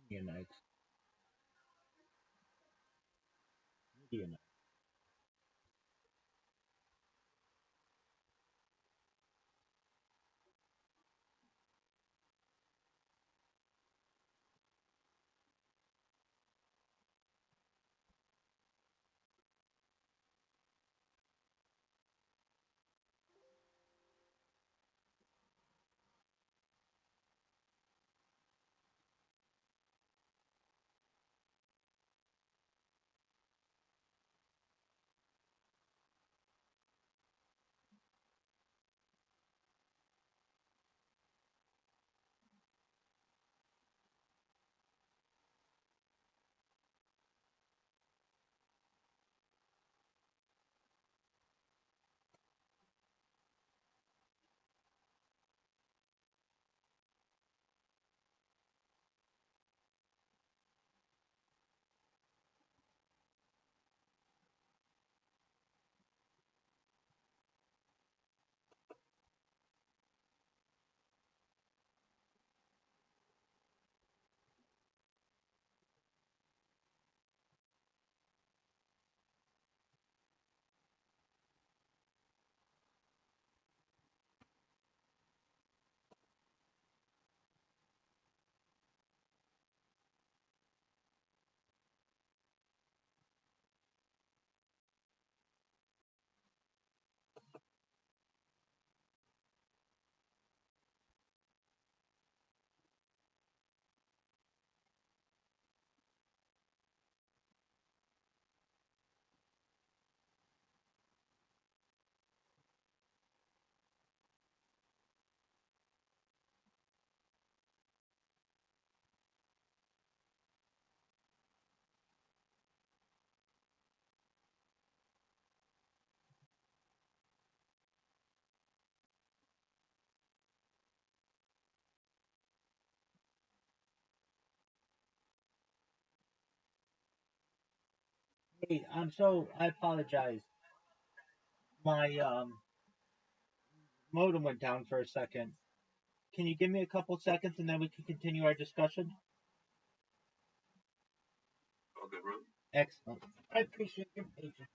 Midianites. Midianites. Hey, I apologize. My modem went down for a second. Can you give me a couple seconds and then we can continue our discussion? Okay, bro. Excellent. I appreciate your patience.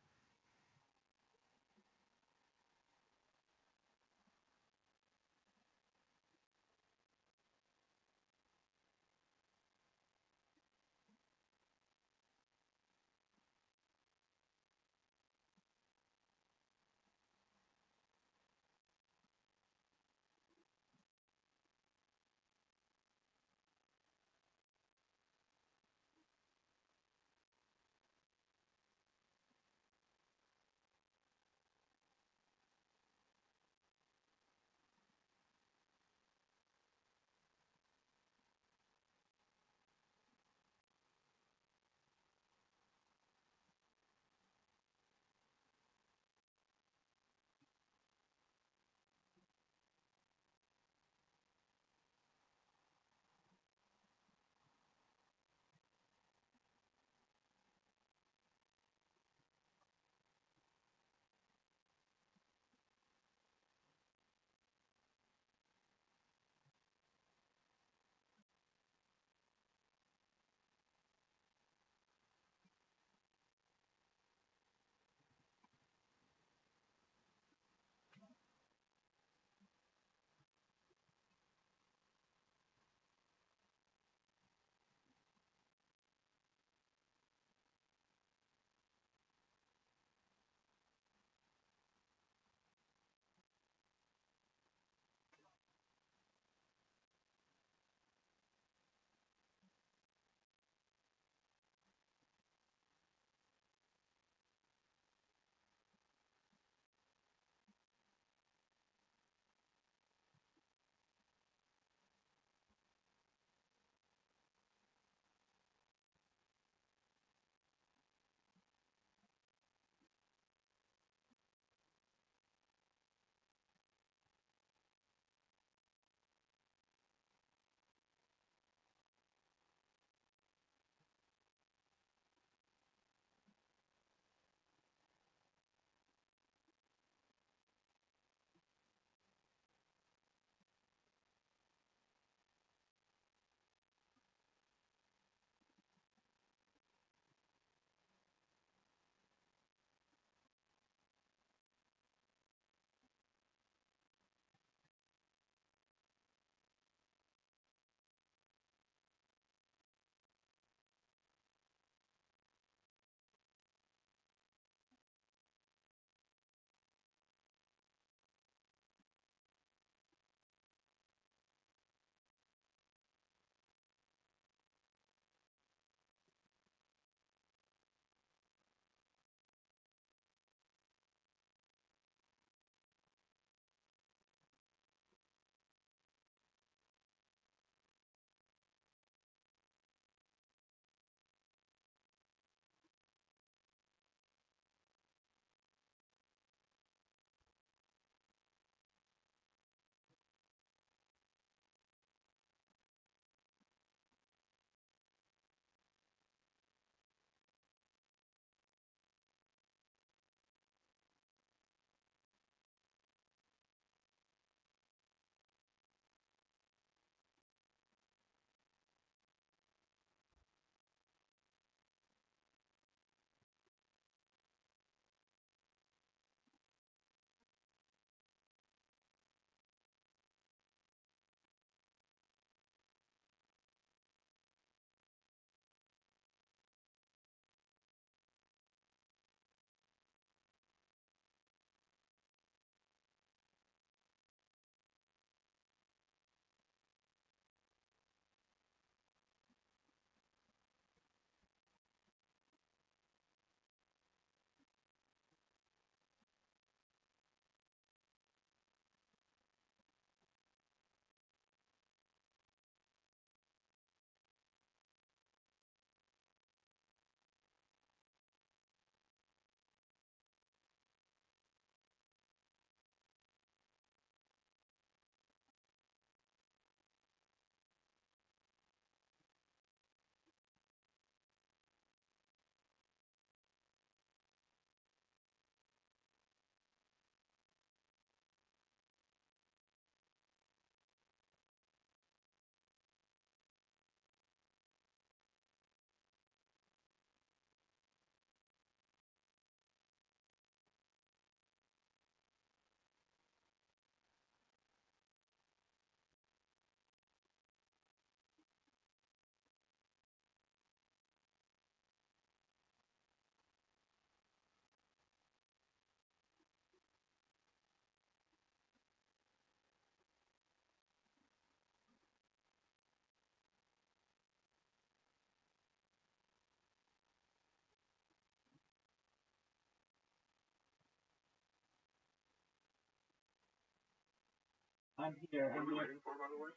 I'm here. What are we waiting for, by the way?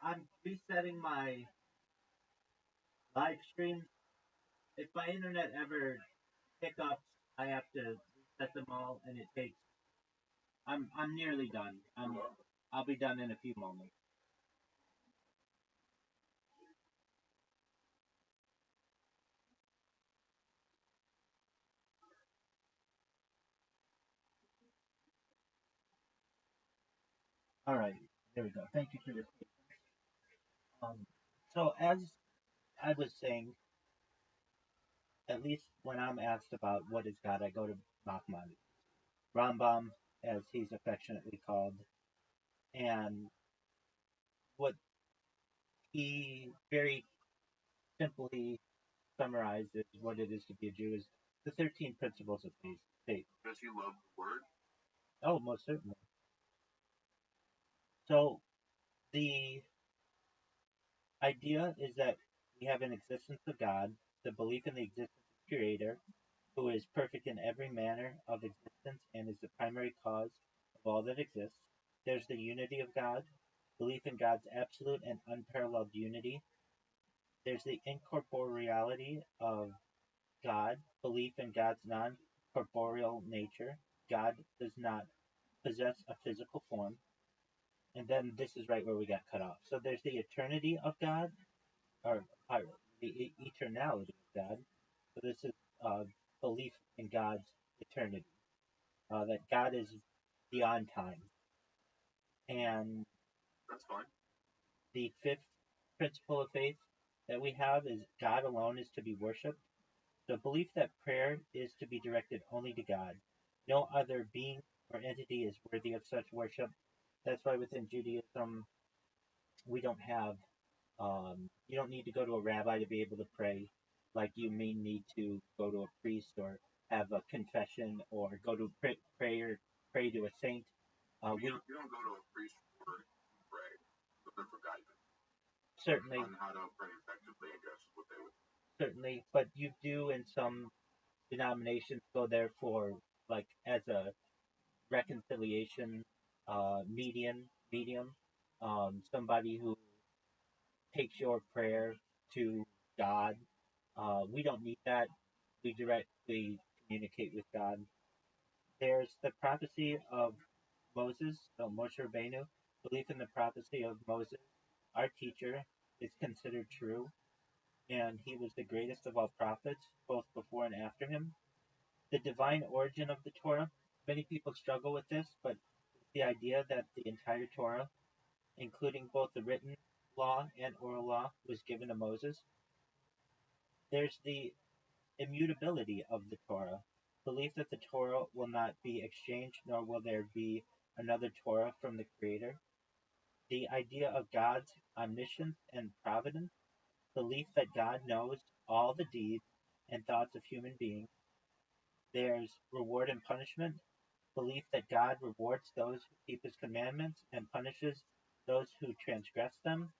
I'm resetting my live stream. If my internet ever hiccups, I have to reset them all, and it takes. I'm nearly done. I'll be done in a few moments. All right, there we go. Thank you for this. Um, so as I was saying, at least when I'm asked about what is God, I go to Mahammad, Rambam, as he's affectionately called, and what he very simply summarizes what it is to be a Jew is the 13 principles of faith. Does he love the word? Oh, most certainly. So the idea is that we have an existence of God, the belief in the existence of the Creator, who is perfect in every manner of existence and is the primary cause of all that exists. There's the unity of God, belief in God's absolute and unparalleled unity. There's the incorporeality of God, belief in God's non corporeal nature. God does not possess a physical form. And then this is right where we got cut off. So there's the eternity of God, or the eternality of God. So this is belief in God's eternity, that God is beyond time. And That's fine. the fifth principle of faith that we have is God alone is to be worshipped. The belief that prayer is to be directed only to God. No other being or entity is worthy of such worship. That's why within Judaism, we don't have, you don't need to go to a rabbi to be able to pray, like you may need to go to a priest or have a confession or go to pray to a saint. You don't go to a priest for pray, but for guidance. Certainly. On how to pray effectively, I guess, is what they would. Certainly, but you do in some denominations go there for like as a reconciliation medium, somebody who takes your prayer to God. We don't need that. We directly communicate with God. There's the prophecy of Moses, so Moshe Rabbeinu. Belief in the prophecy of Moses, our teacher, is considered true, and he was the greatest of all prophets, both before and after him. The divine origin of the Torah. Many people struggle with this, but the idea that the entire Torah, including both the written law and oral law, was given to Moses. There's the immutability of the Torah, belief that the Torah will not be exchanged, nor will there be another Torah from the Creator. The idea of God's omniscience and providence, belief that God knows all the deeds and thoughts of human beings. There's reward and punishment, belief that God rewards those who keep his commandments and punishes those who transgress them.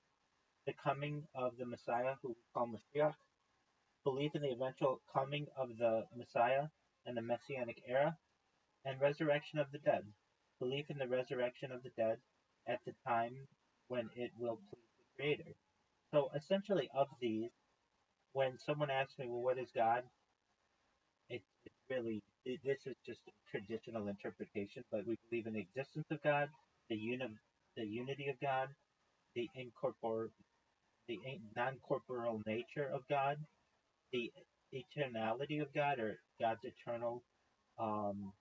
The coming of the Messiah, who we call Mashiach, belief in the eventual coming of the Messiah and the Messianic era, and resurrection of the dead, belief in the resurrection of the dead at the time when it will please the Creator. So essentially, of these, when someone asks me, well, what is God? It's really, this is just a traditional interpretation, but we believe in the existence of God, the unity of God, the the non-corporeal nature of God, the eternality of God, or God's eternal, um,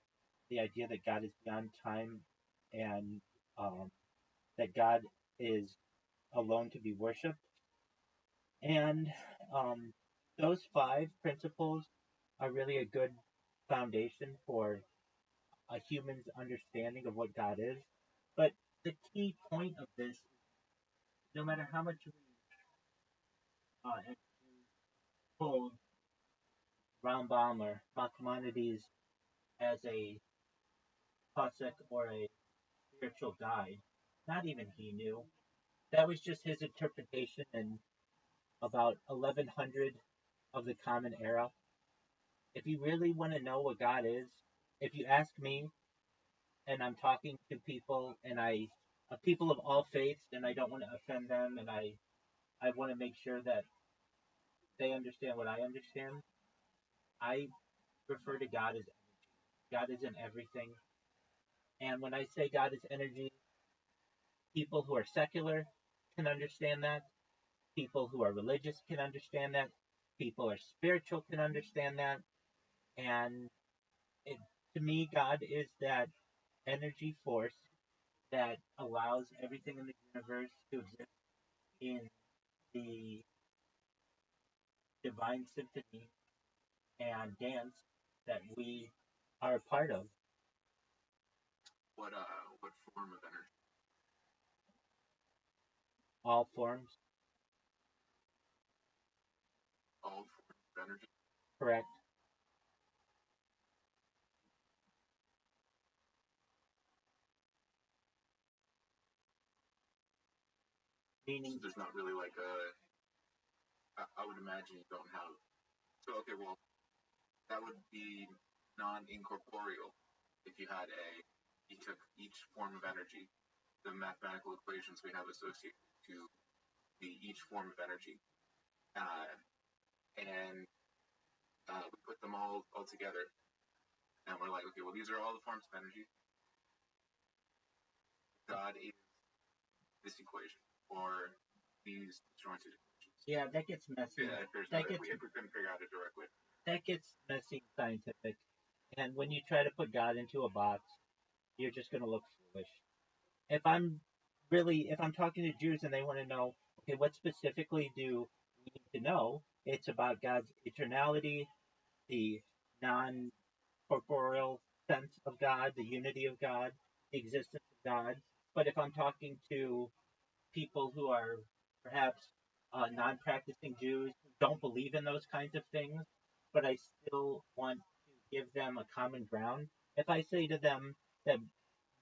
the idea that God is beyond time, and that God is alone to be worshipped. And um, those five principles are really a good foundation for a human's understanding of what God is. But the key point of this, no matter how much we hold Rambam or Maimonides as a pasuk or a spiritual guide, not even he knew. That was just his interpretation in about 1100 of the Common Era. If you really want to know what God is, if you ask me and I'm talking to people and I people of all faiths, and I don't want to offend them, and I want to make sure that they understand what I understand. I refer to God as God is in everything. And when I say God is energy, people who are secular can understand that. People who are religious can understand that. People who are spiritual can understand that. And it, to me, God is that energy force that allows everything in the universe to exist in the divine symphony and dance that we are a part of. What form of energy? All forms, All forms of energy. correct? So Meaning, there's not really like a. I would imagine you don't have. So okay, well, that would be non-incorporeal if you had a. You took each form of energy, the mathematical equations we have associated to each form of energy, uh, and we put them all together, and we're like, okay, well, these are all the forms of energy. God is this equation, or these disjointed equations. yeah, that gets messy. Yeah, if we couldn't figure out a direct way. That gets messy and scientific. And when you try to put God into a box, you're just going to look foolish. If I'm talking to Jews and they want to know, okay, what specifically do we need to know? It's about God's eternality, the non corporeal sense of God, the unity of God, the existence of God. But if I'm talking to people who are perhaps non practicing Jews, who don't believe in those kinds of things, but I still want to give them a common ground, if I say to them that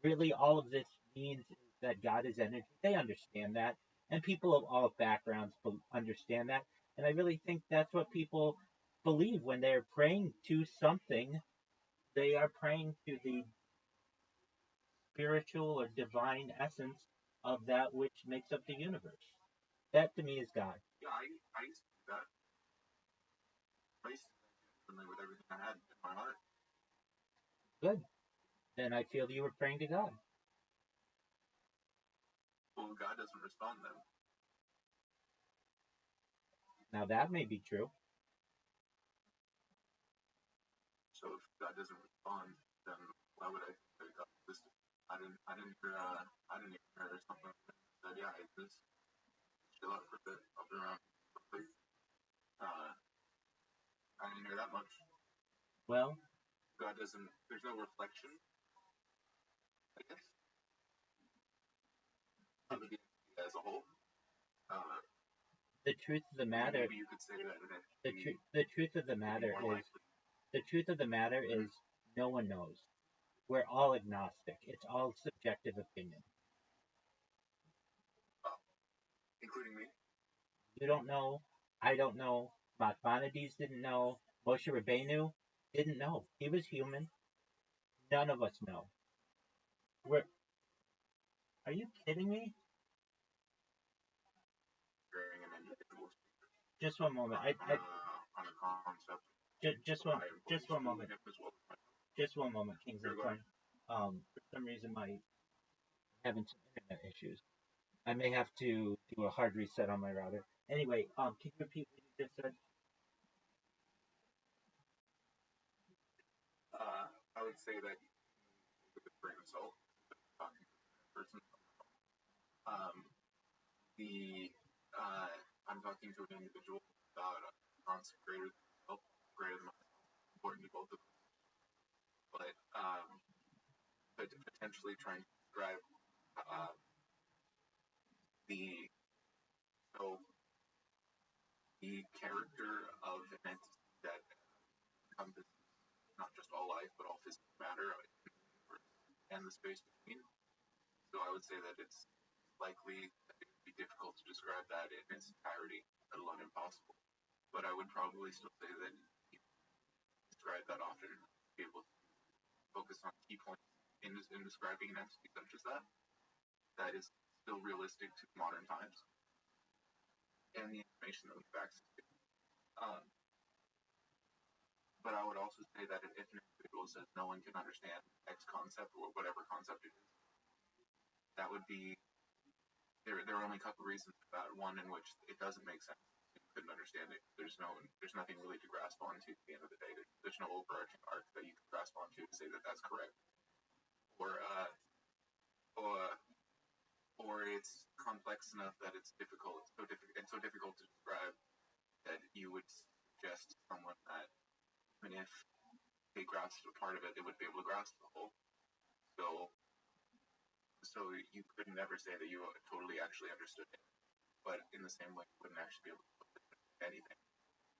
really all of this means is that God is energy, they understand that. And people of all backgrounds understand that. And I really think that's what people believe when they're praying to something. They are praying to the spiritual or divine essence of that which makes up the universe. That to me is God. Yeah, I used to do that. I used to do that with everything I had in my heart. Good. Then I feel you were praying to God. Well, God doesn't respond then. Now that may be true. So if God doesn't respond, then why would I think that God existed? I didn't hear something that said, yeah, I just chill out for a bit, I'll be around. I didn't hear that much. Well, God doesn't. There's no reflection, I guess, of the as a whole. The truth of the matter. Maybe you could say that. The truth of the matter is. The truth of the matter is, no one knows. We're all agnostic. It's all subjective opinion. Including me. You don't know. I don't know. Maimonides didn't know. Moshe Rabbeinu didn't know. He was human. None of us know. We're. Are you kidding me? Just one moment. On a concept. Just one moment. Just one moment, Kingsley. For some reason, my having some internet issues. I may have to do a hard reset on my router. Anyway, can you repeat what you just said? I would say that with a grain of salt, talking to a person. The I'm talking to an individual about a concept greater than myself, greater than myself, important to both of us. But potentially trying to describe the so the character of an entity that encompasses not just all life but all physical matter and the space between. So I would say that it's likely that it would be difficult to describe that in its entirety, let alone impossible. But I would probably still say that you describe that often, be able to focus on key points in describing an entity such as that that is still realistic to modern times and the information that we have access to. But I would also say that if an individual says no one can understand X concept or whatever concept it is, that would be there are only a couple reasons for that. One in which it doesn't make sense. You couldn't understand it. There's nothing really to grasp onto at the end of the day. There's no overarching arc that you can grasp onto to say that that's correct. Or it's complex enough that it's so difficult to describe that you would suggest to someone that even if they grasped a part of it, they wouldn't be able to grasp the whole. So you could never say that you totally actually understood it. But in the same way, you wouldn't actually be able to understand anything,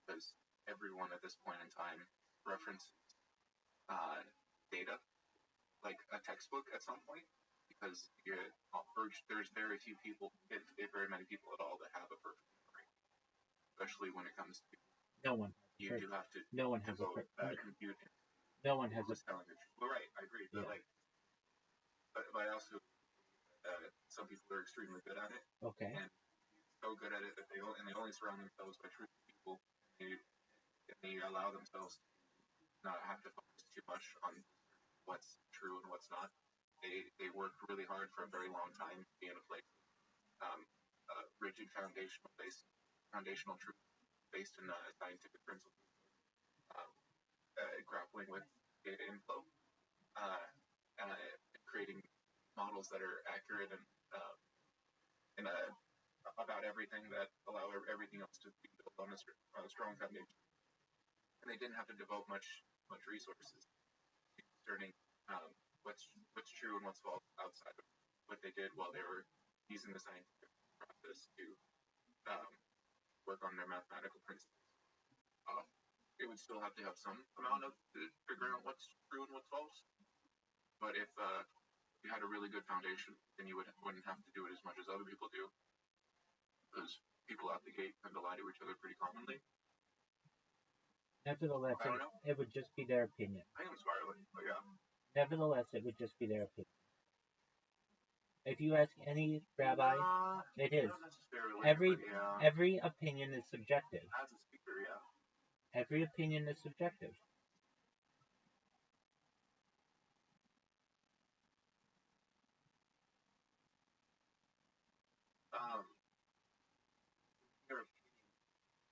because everyone at this point in time references data, like a textbook at some point, because there's very few people, if very many people at all, that have a perfect memory, especially when it comes to No one. You do have to. No one has compute. No one has telling the truth. Well, right, I agree. But but I also some people are extremely good at it. Okay. And so good at it that they only surround themselves by truthful people. And they allow themselves to not have to focus too much on what's true and what's not. They work really hard for a very long time to be in a place rigid foundational truth based in scientific principles, grappling with data inflow, creating models that are accurate and about everything that allow everything else to be built on a strong foundation. And they didn't have to devote much resources to discerning what's true and what's false outside of what they did while they were using the scientific process to work on their mathematical principles. It would still have to have some amount of figuring out what's true and what's false. But if you had a really good foundation, then you wouldn't have to do it as much as other people do, because people out the gate tend to lie to each other pretty commonly. Nevertheless, it would just be their opinion. I am spiraling, but yeah. Nevertheless, it would just be their opinion. If you ask any rabbi, it is. Every opinion is subjective. As a speaker, yeah. Every opinion is subjective.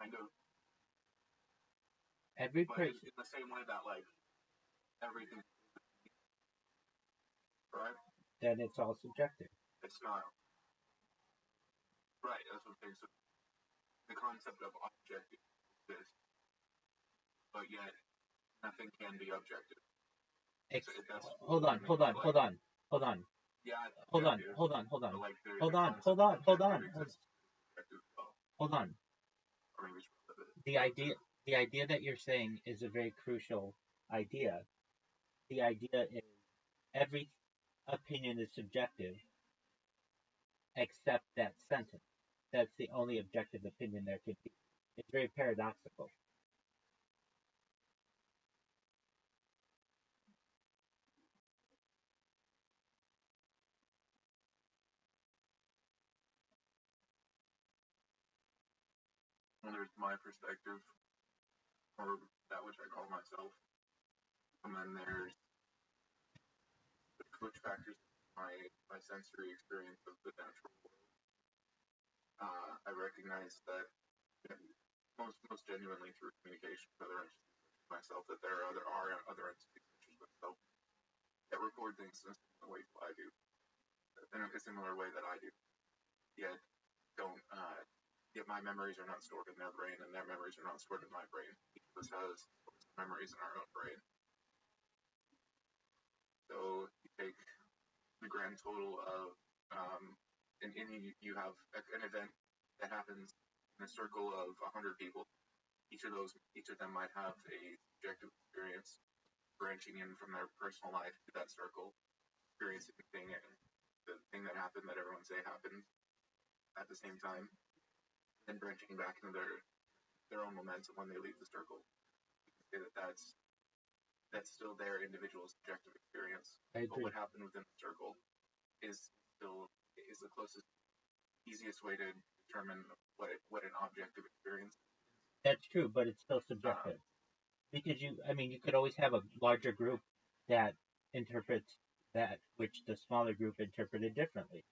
Kind of. Every person. In the same way that, like, everything. Right? Then it's all subjective. It's not. Right, that's what I'm saying. So the concept of objective exists, but yet nothing can be objective. Hold on. Yeah. Hold on. The idea that you're saying is a very crucial idea. The idea is every opinion is subjective except that sentence. That's the only objective opinion there could be. It's very paradoxical. Well, there's my perspective, or that which I call myself, and then there's which factors my sensory experience of the natural world. I recognize that most genuinely through communication with other entities such as myself, that there are other entities such as myself that record things in a similar way I do, in a similar way that I do. Yet my memories are not stored in their brain, and their memories are not stored in my brain. Each of us has memories in our own brain. So you take the grand total of you have an event that happens in a circle of 100 people. Each of them might have a subjective experience branching in from their personal life to that circle, experiencing the thing that happened that everyone say happened at the same time, and branching back into their own momentum when they leave the circle. You can say that that's still their individual subjective experience. But what happened within the circle is still is the closest, easiest way to determine what an objective experience is. That's true, but it's still subjective. Because you could always have a larger group that interprets that which the smaller group interpreted differently.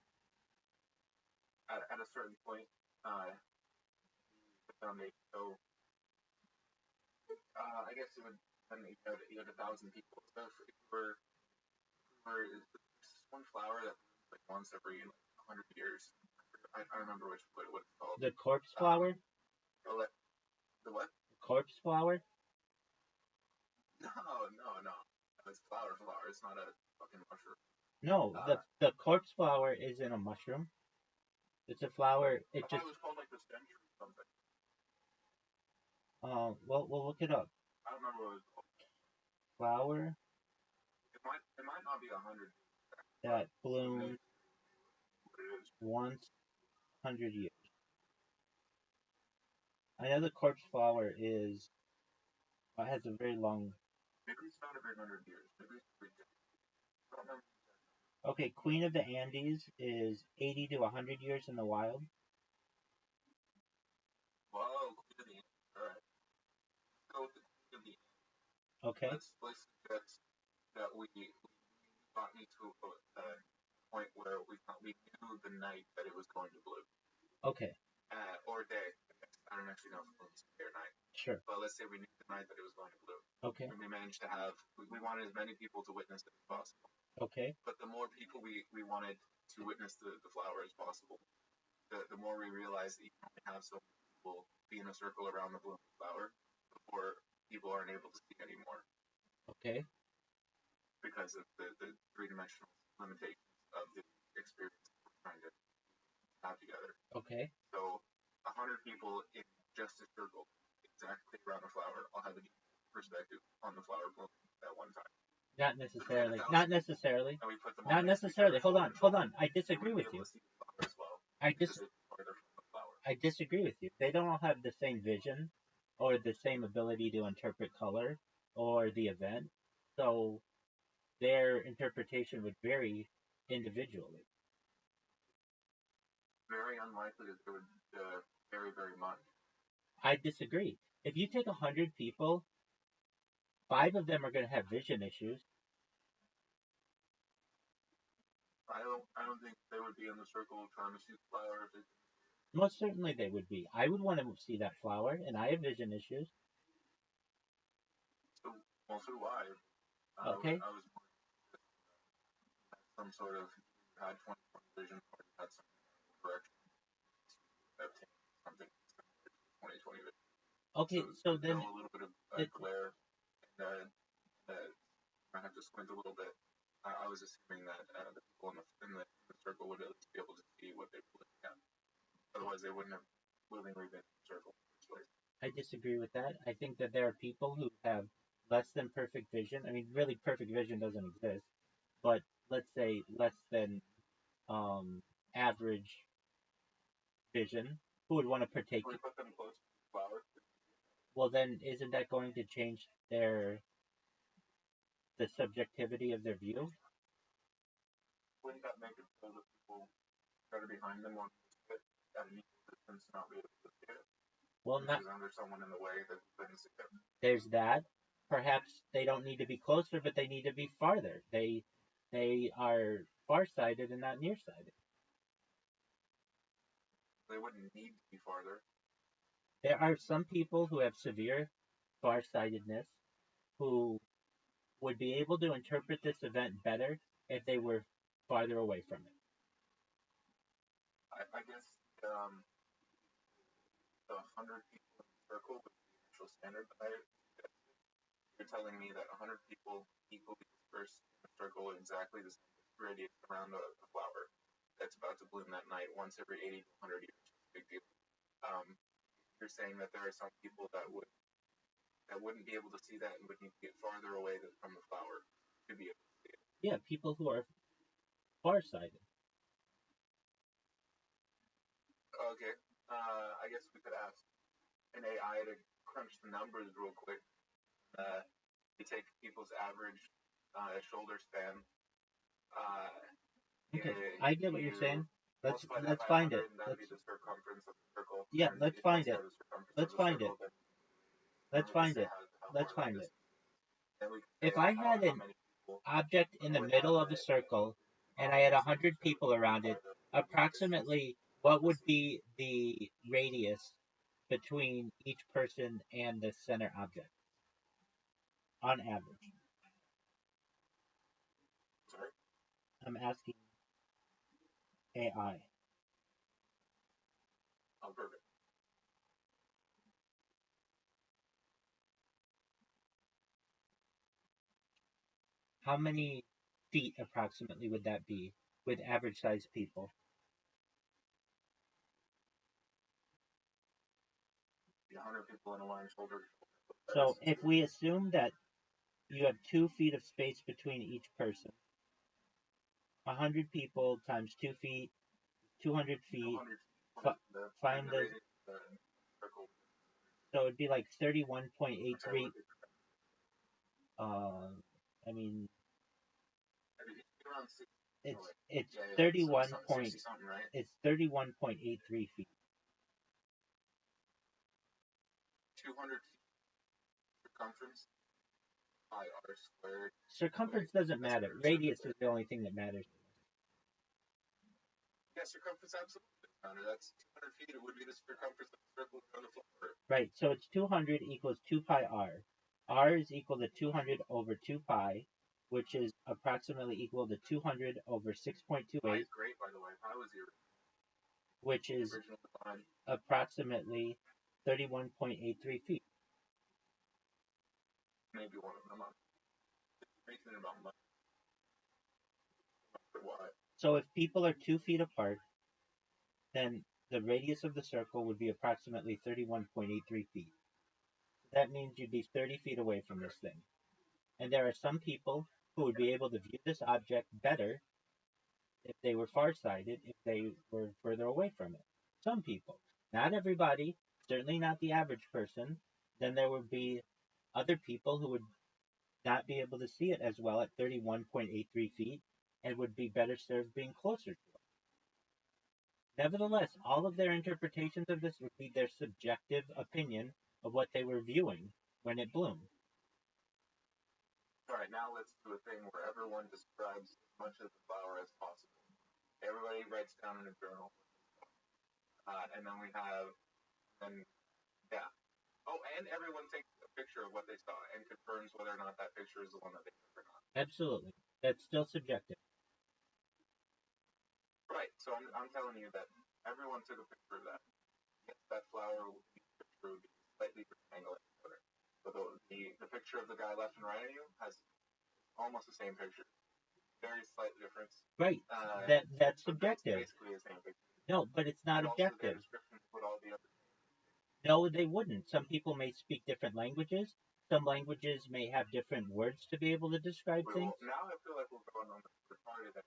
At a certain point, the foundation. So I guess it would. Then you had 1,000 people. So if we're there's one flower that like once every 100 years. I remember what it's called. The corpse flower. The what? Corpse flower. No. It's flower. It's not a fucking mushroom. No, the corpse flower isn't a mushroom. It's a flower. I thought it was called like the stench or something. Well, we'll look it up. I don't remember what it was called. Flower. It might not be 100. That blooms once 100 years. I know the corpse flower has a very long. Maybe it's not every 100 years. Maybe it's every day. I don't remember. Okay, Queen of the Andes is 80 to 100 years in the wild. Whoa, Queen of the Andes. All right. Let's go with the Queen of the Andes. Okay. Let's suggest that we got me to a point where we knew the night that it was going to bloom. Okay. Or day. I don't actually know if it blooms day or night. Sure. But let's say we knew the night that it was going to bloom. Okay. And we managed to have. We wanted as many people to witness it as possible. Okay. But the more people we wanted to witness the flower as possible, the more we realized that you can only have so many people be in a circle around the blooming flower before people aren't able to see anymore. Okay. Because of the three-dimensional limitations of the experience we're trying to have together. Okay. So 100 people in just a circle, exactly around a flower, all have a different perspective on the flower blooming at one time. Not necessarily. Not necessarily. Not necessarily. Hold on. I disagree with you. I disagree with you. They don't all have the same vision or the same ability to interpret color or the event. So their interpretation would vary individually. Very unlikely that they would vary very much. I disagree. If you take 100 people, 5 of them are going to have vision issues. I don't think they would be in the circle trying to see the flower. Most certainly they would be. I would want to see that flower, and I have vision issues. So do I. Okay. I was some sort of had 20/20 vision, or had some correction to obtain something 20/20 vision. Okay, so then a little bit of glare, and I have to squint a little bit. I was assuming that the people in the circle would at least be able to see what they were looking at. Otherwise, they wouldn't have willingly been in the circle in the first place. I disagree with that. I think that there are people who have less than perfect vision. I mean, really, perfect vision doesn't exist, but let's say less than average vision who would want to partake. Can we put them close to the flower? Well, then, isn't that going to change the subjectivity of their view? Wouldn't that make it so that people that are behind them want to sit at an equal distance, not be able to see it? Well, not. Because there's someone in the way that couldn't see it. There's that. Perhaps they don't need to be closer, but they need to be farther. They are farsighted and not nearsighted. They wouldn't need to be farther. There are some people who have severe farsightedness who would be able to interpret this event better if they were farther away from it. I guess the 100 people in the circle would be the actual standard that I suggested. You're telling me that 100 people equally dispersed in a circle exactly the same radius around a flower that's about to bloom that night once every 80 to 100 years. Big deal. You're saying that there are some people that wouldn't be able to see that and would need to get farther away from the flower to be able to see it. Yeah, people who are farsighted. Okay. I guess we could ask an AI to crunch the numbers real quick. You take people's average shoulder span. Okay, I get what you're saying. Let's Multiply that let's by find 100, it. and that would be the circumference of the circle. Yeah, And let's if find once you it. have the circumference of Let's the find it. circle, then Let's we can find say it. how Let's far that find is. it. Then we can say If I had how an many people object in the would have middle of a circle and I had 100 people around it, approximately what would be the radius between each person and the center object on average? Sorry? I'm asking AI. Oh, perfect. How many feet approximately would that be with average sized people? 100 people in a line, shoulder. So if we assume that you have 2 feet of space between each person, 100 people times 2 feet, 200 feet. 200 Find the radius of the circle. so it'd be like 31.83. I mean, Around 60, it's yeah, 31 so point 60 something, right? it's 31.83 feet. 200 circumference pi r squared. Circumference doesn't matter. Radius is the only thing that matters. Yeah, circumference absolutely doesn't matter. That's 200 feet. It would be the circumference of the circle on the floor. Right. So it's 200 equals 2 pi r. R is equal to 200 over 2 pi, which is approximately equal to 200 over 6.28. Pi is great, by the way. Pi was your which is original design. Approximately 31.83 feet. Maybe one of them. I'm thinking about money. Why? So if people are 2 feet apart, then the radius of the circle would be approximately 31.83 feet. That means you'd be 30 feet away from this thing. And there are some people who would be able to view this object better if they were farsighted, if they were further away from it. Some people. Not everybody, certainly not the average person. Then there would be other people who would not be able to see it as well at 31.83 feet and would be better served being closer to it. Nevertheless, all of their interpretations of this would be their subjective opinion of what they were viewing when it bloomed. All right, now let's do a thing where everyone describes as much of the flower as possible. Everybody writes down in a journal. And then we have, and yeah. Oh, and everyone takes a picture of what they saw and confirms whether or not that picture is the one that they took or not. Absolutely. That's still subjective. Right, so I'm telling you that everyone took a picture of that. Yes, that flower would be slightly rectangular. But the picture of the guy left and right of you has almost the same picture. Very slight difference. Right. That's subjective. Basically the same picture. No, but it's not and objective. Also their descriptions would all be other. No, they wouldn't. Some people may speak different languages. Some languages may have different words to be able to describe things. Well, now I feel like we're going on the part of that.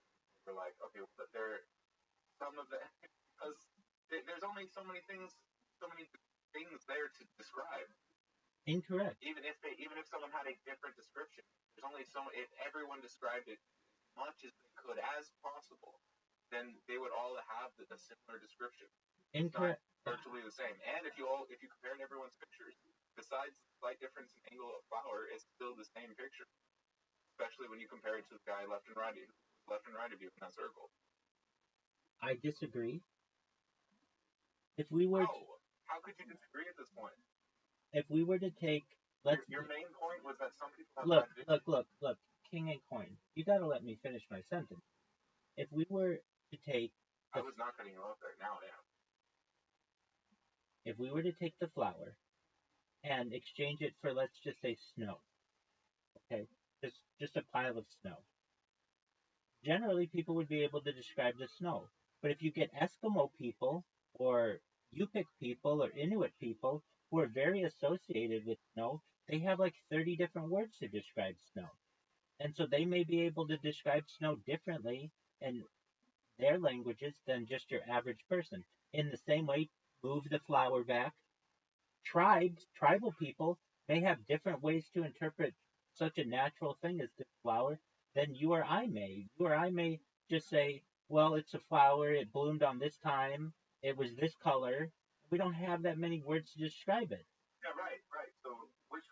We're like, okay, but there, some of the, because there's only so many things there to describe. Incorrect. Even if someone had a different description, there's only so. If everyone described it as much as they could as possible, then they would all have a similar description. Incorrect. It's not virtually the same. And if you compared everyone's pictures, besides the slight difference in angle of flower, it's still the same picture. Especially when you compare it to the guy left and right of you in that circle. I disagree. If we were how could you disagree at this point? If we were to take your main point was that some people have look, king and coin. You gotta let me finish my sentence. If we were to take I was not cutting you off there. Now I am. If we were to take the flower and exchange it for, let's just say, snow. Okay? Just a pile of snow. Generally, people would be able to describe the snow. But if you get Eskimo people or Yupik people or Inuit people who are very associated with snow, they have like 30 different words to describe snow. And so they may be able to describe snow differently in their languages than just your average person. In the same way, move the flower back. Tribal people may have different ways to interpret such a natural thing as this flower than you or I may. You or I may just say, well, it's a flower. It bloomed on this time. It was this color. We don't have that many words to describe it. Yeah, right, right. So which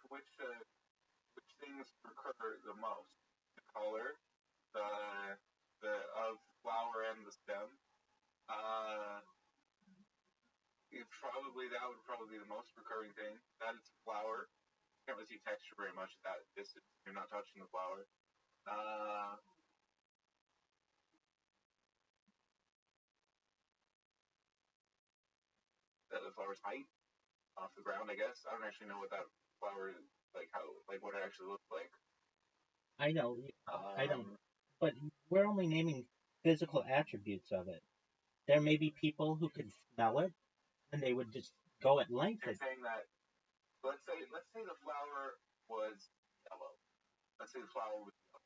things recur the most? The color, the the of the flower and the stem. Uh, that would probably be the most recurring thing. That it's a flower. You can't really see texture very much at that distance. You're not touching the flower. Uh, the flower's height off the ground, I guess. I don't actually know what that flower is, like what it actually looks like. I know, I don't, but we're only naming physical attributes of it. There may be people who could smell it, and they would just go at length. You're saying that. Let's say the flower was yellow. Let's say the flower was yellow.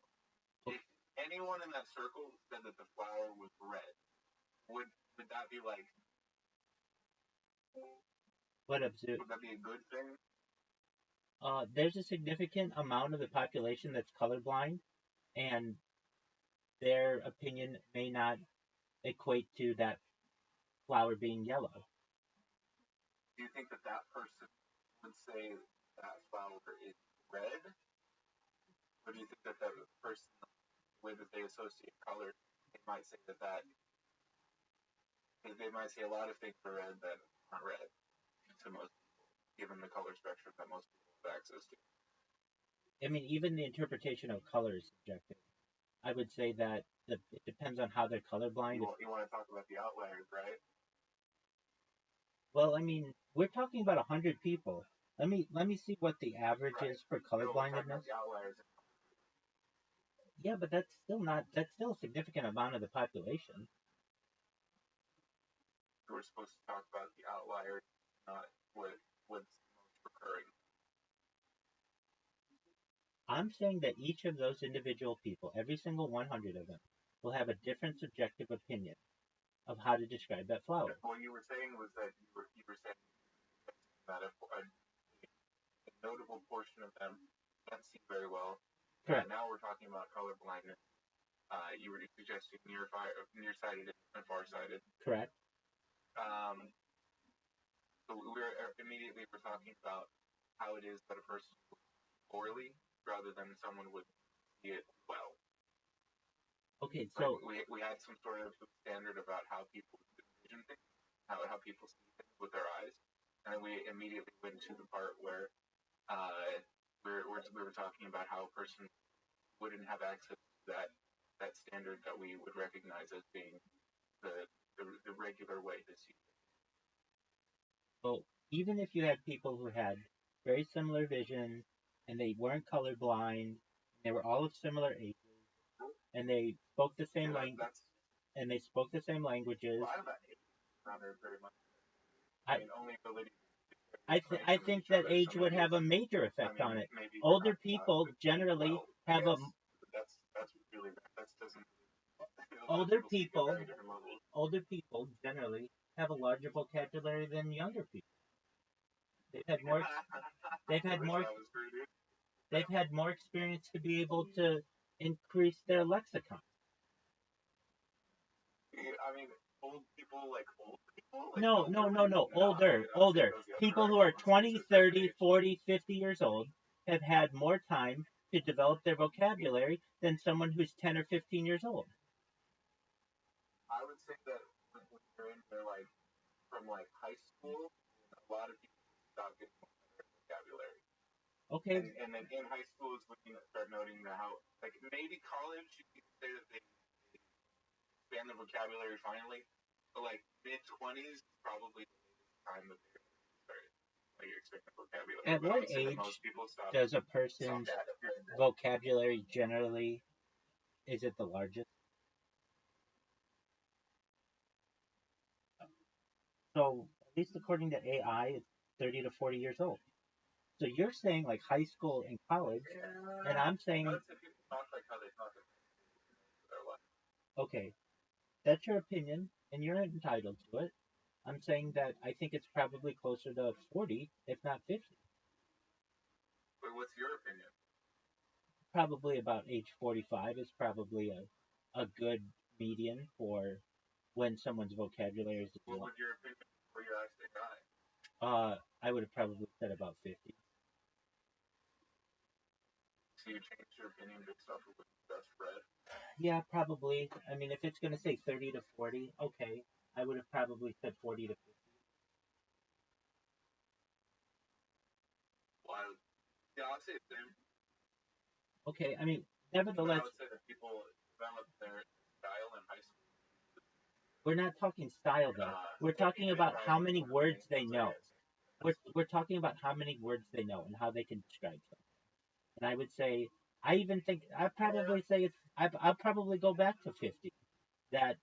If anyone in that circle said that the flower was red, would that be like? Would that be a good thing? There's a significant amount of the population that's colorblind, and their opinion may not equate to that flower being yellow. Do you think that person would say that flower is red? Or do you think that person, the way that they associate color, they might say they might say a lot of things are red that aren't red to most people, given the color spectrum that most people have access to? I mean, even the interpretation of color is subjective. I would say that it depends on how they're colorblind. You want to talk about the outliers, right? Well, I mean, we're talking about 100 people. Let me see what the average is for colorblindness. Yeah, but that's still a significant amount of the population. We're supposed to talk about the outliers, not what's most recurring. I'm saying that each of those individual people, every single 100 of them, will have a different subjective opinion of how to describe that flower. What you were saying was that you were saying that a notable portion of them can't see very well. Correct. Now we're talking about color blindness. You were suggesting nearsighted and farsighted. Correct. So we're talking about how it is that a person would poorly rather than someone would see it well. Okay, so we had some sort of standard about how people envision things, how people see things with their eyes, and then we immediately went to the part where we were talking about how a person wouldn't have access to that standard that we would recognize as being the regular way to see things. So even if you had people who had very similar vision and they weren't colorblind, they were all of similar ages, and they spoke the same language, and they spoke the same languages. I think that age would have a major effect on it. Older people generally have a older people generally have a larger vocabulary than younger people. They've had more experience to be able to increase their lexicon. I mean, old people. No. Older. People who are 20, 30, 40, 50 years old have had more time to develop their vocabulary than someone who's 10 or 15 years old. I would say that when you're in there, from high school, a lot of people stop getting their vocabulary. Okay. And then in high school is when you start noting how, maybe college, you can say that they expand their vocabulary finally, but mid-20s is probably the time that they start expanding vocabulary. At what age does a person's vocabulary generally, is it the largest? So, at least according to AI, it's 30 to 40 years old. So you're saying high school and college, and I'm saying, okay, that's your opinion, and you're entitled to it. I'm saying that I think it's probably closer to 40, if not 50. But what's your opinion? Probably about age 45 is probably a good median for when someone's vocabulary is What developed. would your opinion before you asked the guy? I would have probably said about 50. So you changed your opinion based off of what you just read? Yeah, probably. I mean, if it's going to say 30 to 40, okay. I would have probably said 40 to 50. Well, yeah, I'd say the same. Okay, I mean, But nevertheless, I would say that people develop their style in high school. we're not talking style though. We're talking about how many words they know. We're talking about how many words they know and how they can describe something. And I would say, I even think I'd probably say it's. I'll probably go back to 50. That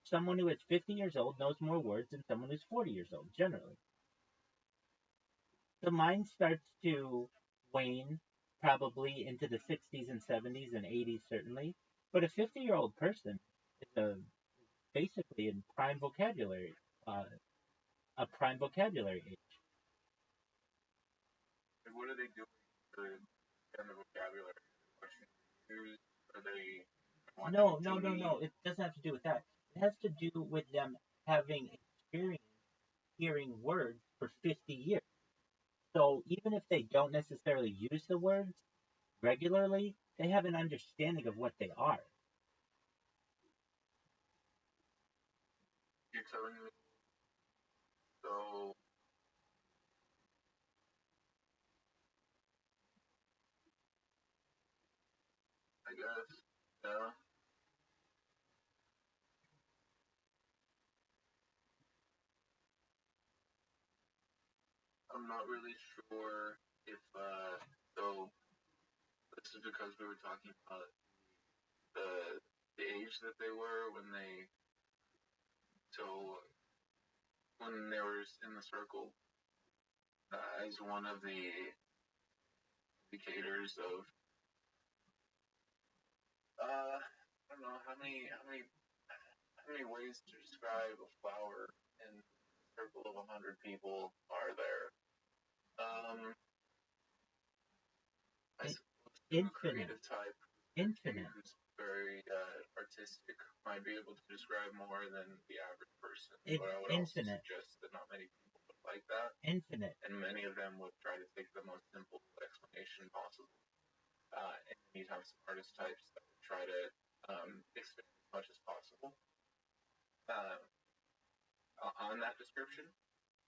someone who is 50 years old knows more words than someone who's 40 years old. Generally, the mind starts to wane probably into the 60s and 70s and 80s certainly. But a 50-year-old person is basically in prime vocabulary, a prime vocabulary age. And what are they doing to expand the vocabulary? Watching news? Are they No, watching no, no, TV? no. It doesn't have to do with that. It has to do with them having experience hearing words for 50 years. So even if they don't necessarily use the words regularly, they have an understanding of what they are. You're telling me so? I guess. Yeah. I'm not really sure if so this is because we were talking about the the age that they were when they so when they were in the circle as one of the indicators of I don't know how many ways to describe a flower in a circle of 100 people are there. Um, I suppose to a Infinite. creative type, Infinite. who's very artistic, might be able to describe more than the average person. It's But I would also infinite. suggest that not many people would like that, Infinite. and many of them would try to take the most simple explanation possible. And you have some artist types that would try to expand as much as possible uh, on that description,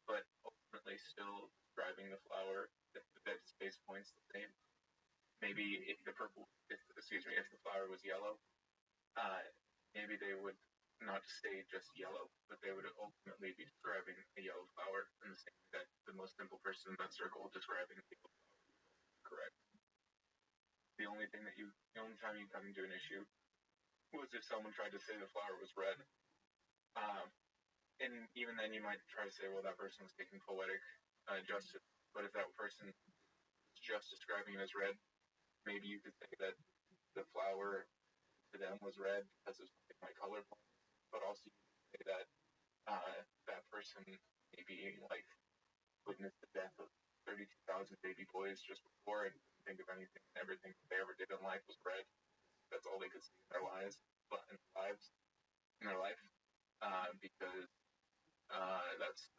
but ultimately still describing the flower if the dead space points the same. Maybe if the if the flower was yellow, uh, maybe they would not say just yellow, but they would ultimately be describing a yellow flower in the same way that the most simple person in that circle describing a yellow flower is correct. The only time you come into an issue was if someone tried to say the flower was red. Um, and even then, you might try to say, well, that person was taking poetic justice. But if that person was just describing it as red, maybe you could say that the flower to them was red because of something like color blindness. But also, you could say that that person maybe like witnessed the death of 32,000 baby boys just before and didn't think of anything. Everything they ever did in life was red. That's all they could see in their lives, but in their life, because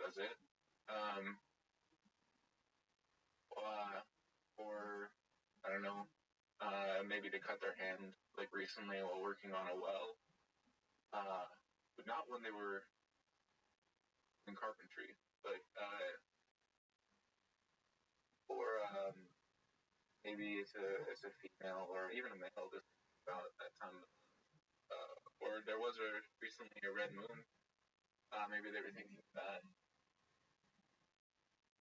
that's it. Um, or I don't know, maybe they cut their hand like recently while working on a well, but not when they were in carpentry, but or maybe it's a female or even a male just about that time. Or there was recently a red moon. Maybe they were thinking of that.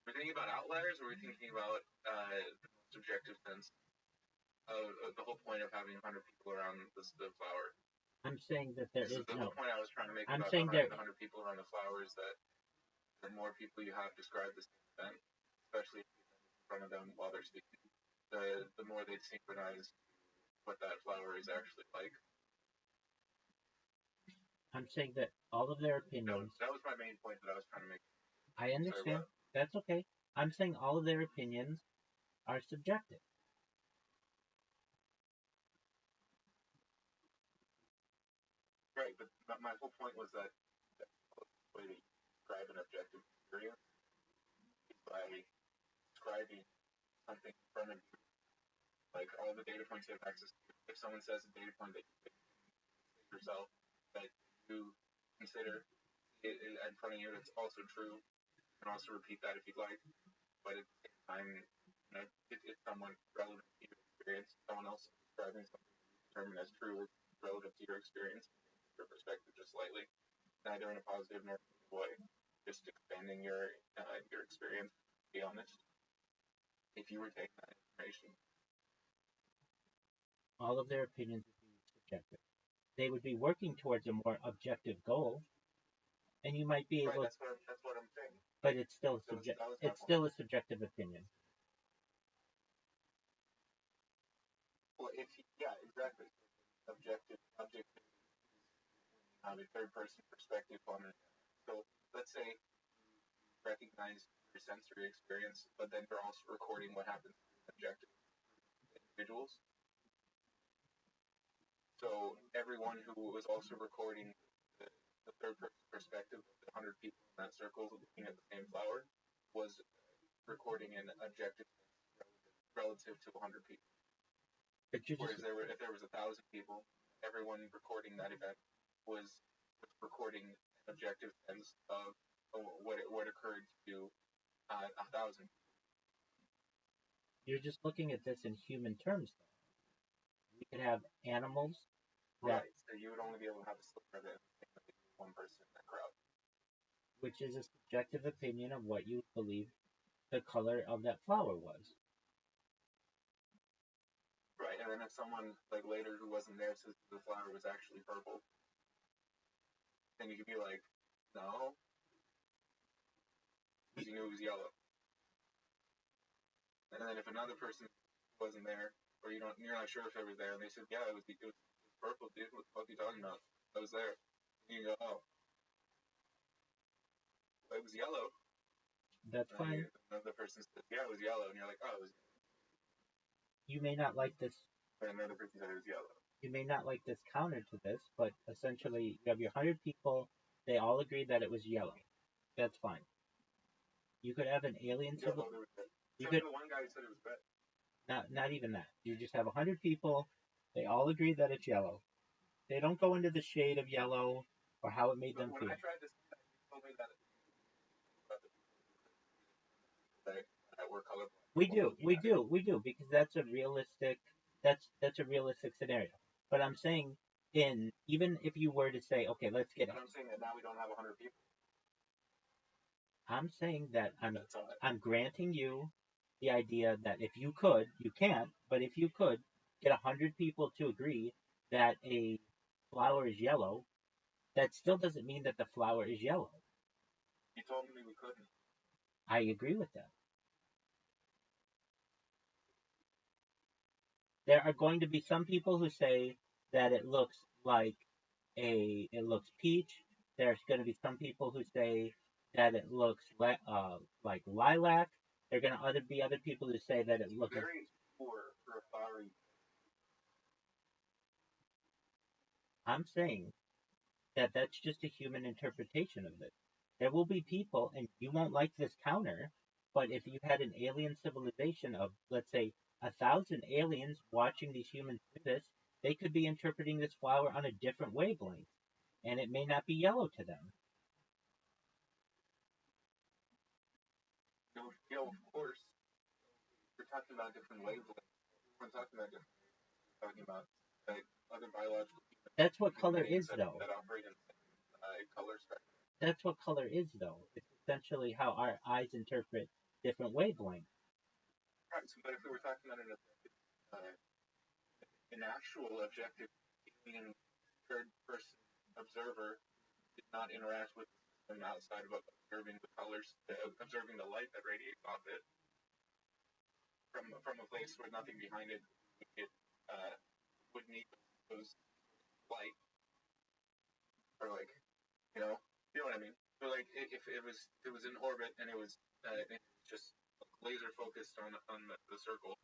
We're thinking about outliers, or we're thinking about the subjective sense of the whole point of having 100 people around the flower. I'm saying that there is The no. whole point I was trying to make I'm about saying the 100 people around the flower is that the more people you have describe the same event, especially if you have in front of them while they're speaking, the more they synchronize what that flower is actually like. I'm saying that all of their opinions. That was my main point that I was trying to make. I understand. That's okay. I'm saying all of their opinions are subjective. Right, but my whole point was that the way that you describe an objective experience is by describing something in front of you, like all the data points you have access to. If someone says a data point that you say yourself that you consider it in front of you, it's also true. You can also repeat that if you'd like, but at the same time, it's somewhat relevant to your experience. Someone else is describing something you determine as true is relative to your experience, your perspective just slightly, neither in a positive nor negative way, just expanding your experience. To be honest, if you were taking that information, All of their opinions would be subjective. They would be working towards a more objective goal, and you might be right? able, That's what I'm saying. but it's still That was my it's point. still a subjective opinion. Well, if yeah, exactly. Objective have a third person perspective on it. So let's say you recognize your sensory experience, but then you're also recording what happens to objective individuals. So everyone who was also recording the third person perspective of the 100 people in that circle looking at the same flower was recording an objective relative to 100 people. But you Whereas just if there was 1,000 people, everyone recording that event was recording an objective sense of what occurred to 1,000. you're just looking at this in human terms. We could have animals that, Right. So you would only be able to have a sliver of it, one person in that crowd. which is a subjective opinion of what you believe the color of that flower was. Right. And then if someone like later who wasn't there says the flower was actually purple, then you could be like, no, because you knew it was yellow. And then if another person wasn't there, or you're not sure if it was there, and they said, yeah, it was purple, dude. What the fuck are you talking about? I was there. And you go, oh, it was yellow. That's And fine. another person says, yeah, it was yellow, and you're like, oh, it was. You may not like this. And another person said it was yellow. You may not like this counter to this, but essentially you have your 100 people. They all agree that it was yellow. That's fine. You could have an alien civilization. You could the one guy who said it was red. not even that. You just have 100 people. They all agree that it's yellow. They don't go into the shade of yellow or how it made them When feel. I tried to say that, you told me that we're colorblind. We do, because that's a realistic. That's a realistic scenario. But I'm saying, even if you were to say, okay, let's get it. But I'm saying that now we don't have 100 people. I'm saying that That's all. I'm granting you the idea that if you could, you can't, but if you could get 100 people to agree that a flower is yellow, that still doesn't mean that the flower is yellow. You told me we couldn't. I agree with that. There are going to be some people who say that it looks like it looks peach. There's going to be some people who say that it looks like lilac. There are going to be other people who say that it looks very poor for a flowery. I'm saying that that's just a human interpretation of it. There will be people, and you won't like this counter, but if you had an alien civilization of, let's say, 1,000 aliens watching these humans do this, they could be interpreting this flower on a different wavelength, and it may not be yellow to them. Of course. We're talking about different wavelengths. We're talking about different. We're talking about other biological. That's what color is, though. That operate in color spectrum. That's what color is, though. It's essentially how our eyes interpret different wavelengths. Right. So, but if we were talking about an actual objective, meaning third-person observer did not interact with the system outside of observing the colors, observing the light that radiates off it from a place with nothing behind it, it would need those light, or like, you know what I mean. So like if it was in orbit and it was just laser focused on the circle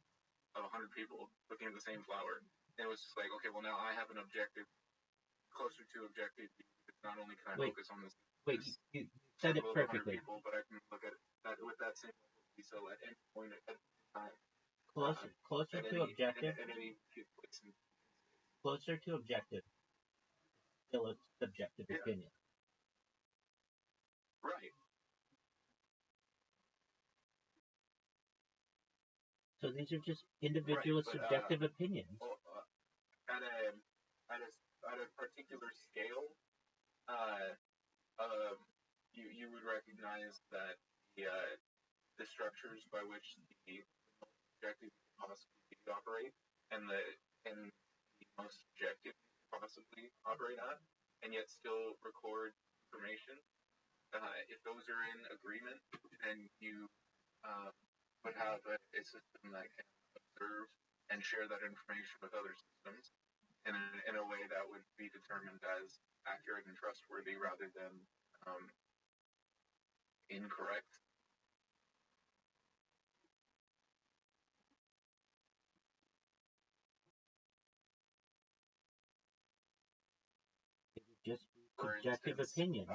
of 100 people looking at the same flower, and it was just like, okay, well now I have an objective closer to objective. Not only can I Wait, focus on this you said it circle of 100 perfectly. people, but I can look at that with that same level. So at any point at any time, Closer at to any objective. at any place in, Closer to objective. Still a subjective yeah, opinion. right. So these are just individual Right, but, subjective opinions. At a particular scale, uh, you would recognize that the structures by which the objective possibly operate and the most objective possibly operate at, and yet still record information. If those are in agreement, then you would have a system that can observe and share that information with other systems in a way that would be determined as accurate and trustworthy rather than incorrect. It would just be For subjective instance, opinions.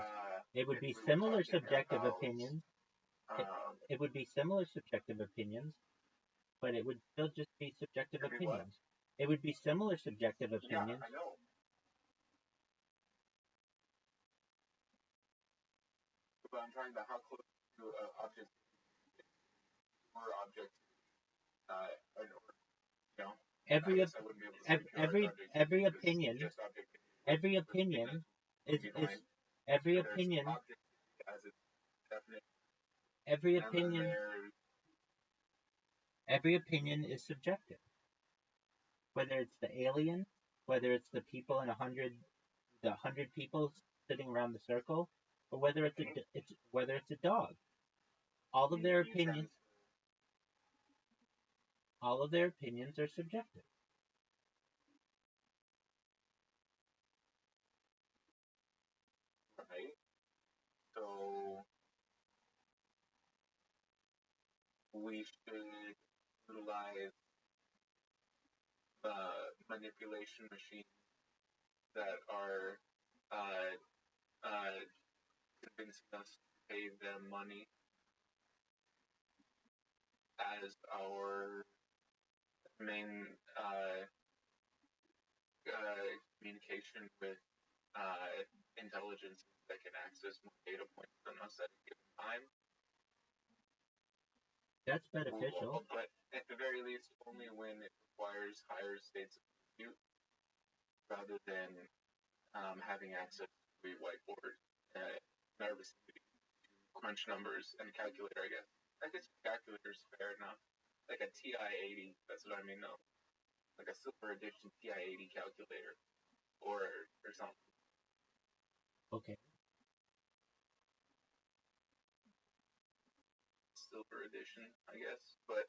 It would if be we were similar talking subjective about, opinions. It would be similar subjective opinions, but it would still just be subjective Could be what? opinions. It would be similar subjective Yeah, opinions. I know. But I'm talking about how close to object or object, or, you know, I Every guess I wouldn't be able to say pure every objectivity every because opinion just objectivity every opinion is every there's opinion objectivity as its definition, every and then opinion there's every opinion is subjective. Whether it's the alien, whether it's the people in the 100 people sitting around the circle, or whether it's a dog. All of their opinions are subjective. right. So we should utilize manipulation machines that are uh, convincing us to pay them money as our main communication with intelligence that can access more data points than us at a given time. That's beneficial. But at the very least, only when it requires higher states of compute rather than having access to a whiteboard in our vicinity to crunch numbers and calculator, I guess. I guess calculator is fair enough. Like a TI-80, that's what I mean, no. Like a Silver Edition TI-80 calculator or something. Okay. Silver Edition, I guess. But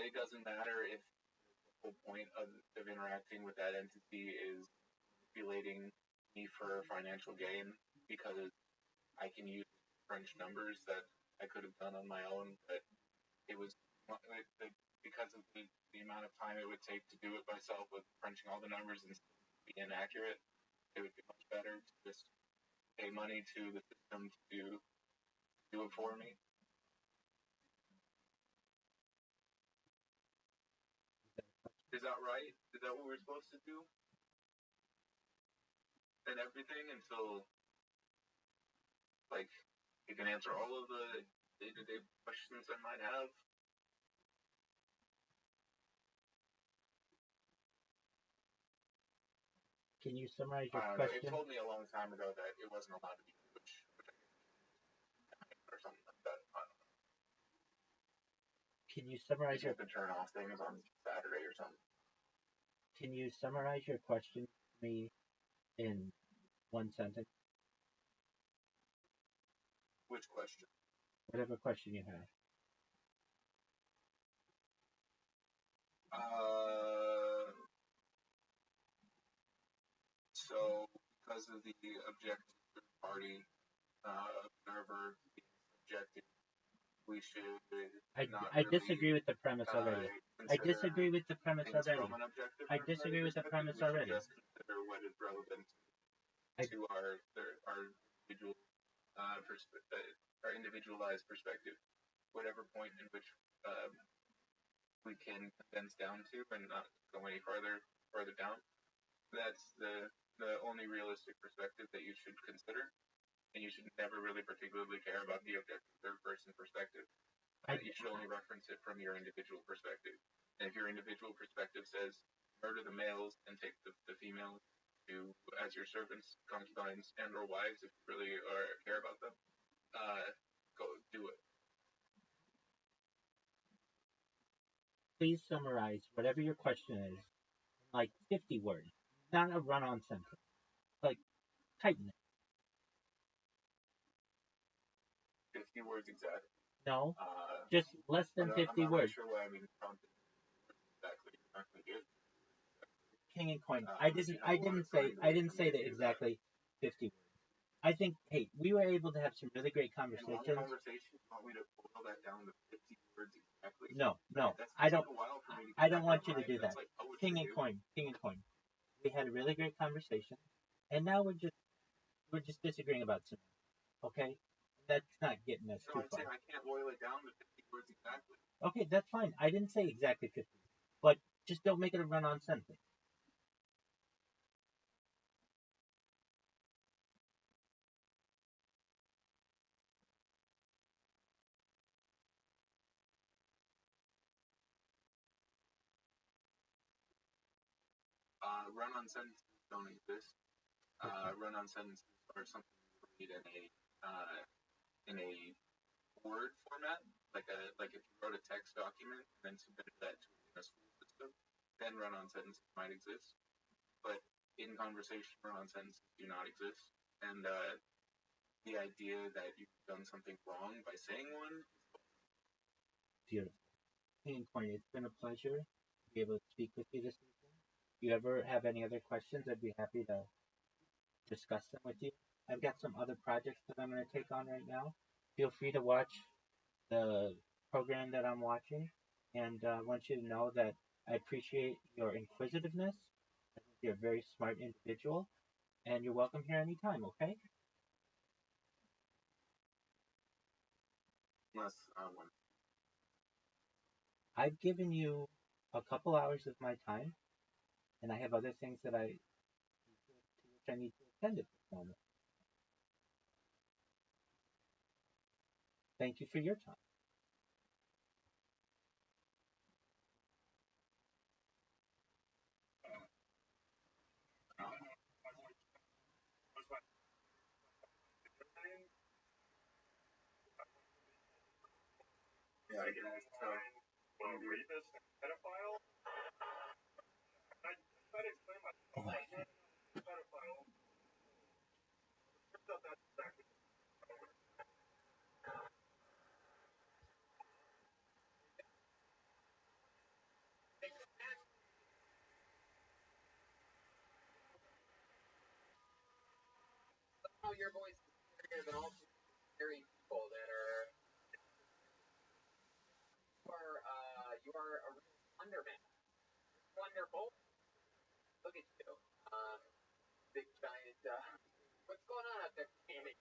it doesn't matter if the whole point of interacting with that entity is manipulating me for financial gain because I can use crunch numbers that I could have done on my own, but it was because of the amount of time it would take to do it myself with crunching all the numbers and be inaccurate. It would be much better to just pay money to the system to do it for me. Is that right? Is that what we're supposed to do? And everything until, like, you can answer all of the day-to-day questions I might have. Can you summarize your question? It told me a long time ago that it wasn't allowed to be Twitch or something like that. Can you summarize you have to turn off things on Saturday or something. Can you summarize your question to me in one sentence? Which question? Whatever question you have. So, because of the objective third party observer being subjective we should I not disagree with the premise already. I disagree with the premise things already. from an objective I disagree with the premise already. We should just consider what is relevant to our individual our individualized perspective. Whatever point in which we can condense down to and not go any further down. That's the only realistic perspective that you should consider, and you should never really particularly care about the objective third-person perspective. You should only reference it from your individual perspective. And if your individual perspective says murder the males and take the females to as your servants, concubines, and or wives, if you really care about them, go do it. Please summarize whatever your question is in like 50 words, not a run-on sentence. Like, tighten it. 50 words exactly. No, just less than 50 words. I'm not sure why I'm even prompted exactly. King and coin. I didn't say that exactly 50 words. I think, hey, we were able to have some really great conversations. In one conversation, you want me to boil that down to 50 words exactly? No, I don't want you to do that. Like King and coin. We had a really great conversation, and now we're just disagreeing about something. Okay, that's not getting us too far. I can't boil it down to 50 words exactly. Okay, that's fine. I didn't say exactly 50, but just don't make it a run-on sentence. Run-on sentences don't exist. Run-on sentences are something you read in a Word format, like if you wrote a text document and then submitted that to a school system, then run-on sentences might exist. But in conversation, run-on sentences do not exist. And the idea that you've done something wrong by saying one. Beautiful. King and coin, it's been a pleasure to be able to speak with you this evening. If you ever have any other questions, I'd be happy to discuss them with you. I've got some other projects that I'm going to take on right now. Feel free to watch the program that I'm watching, and I want you to know that I appreciate your inquisitiveness. I think you're a very smart individual, and you're welcome here anytime, okay? Unless I've given you a couple hours of my time, and I have other things that I need to attend at this moment. Thank you for your time. Yeah, I guess. Rapist and pedophile. I try to explain myself. Pedophile. Turns out that's exactly. Your voice is bigger than all scary people that are. You are a real wonderman. Wonderful. Look at you. Big giant. What's going on out there, Candy?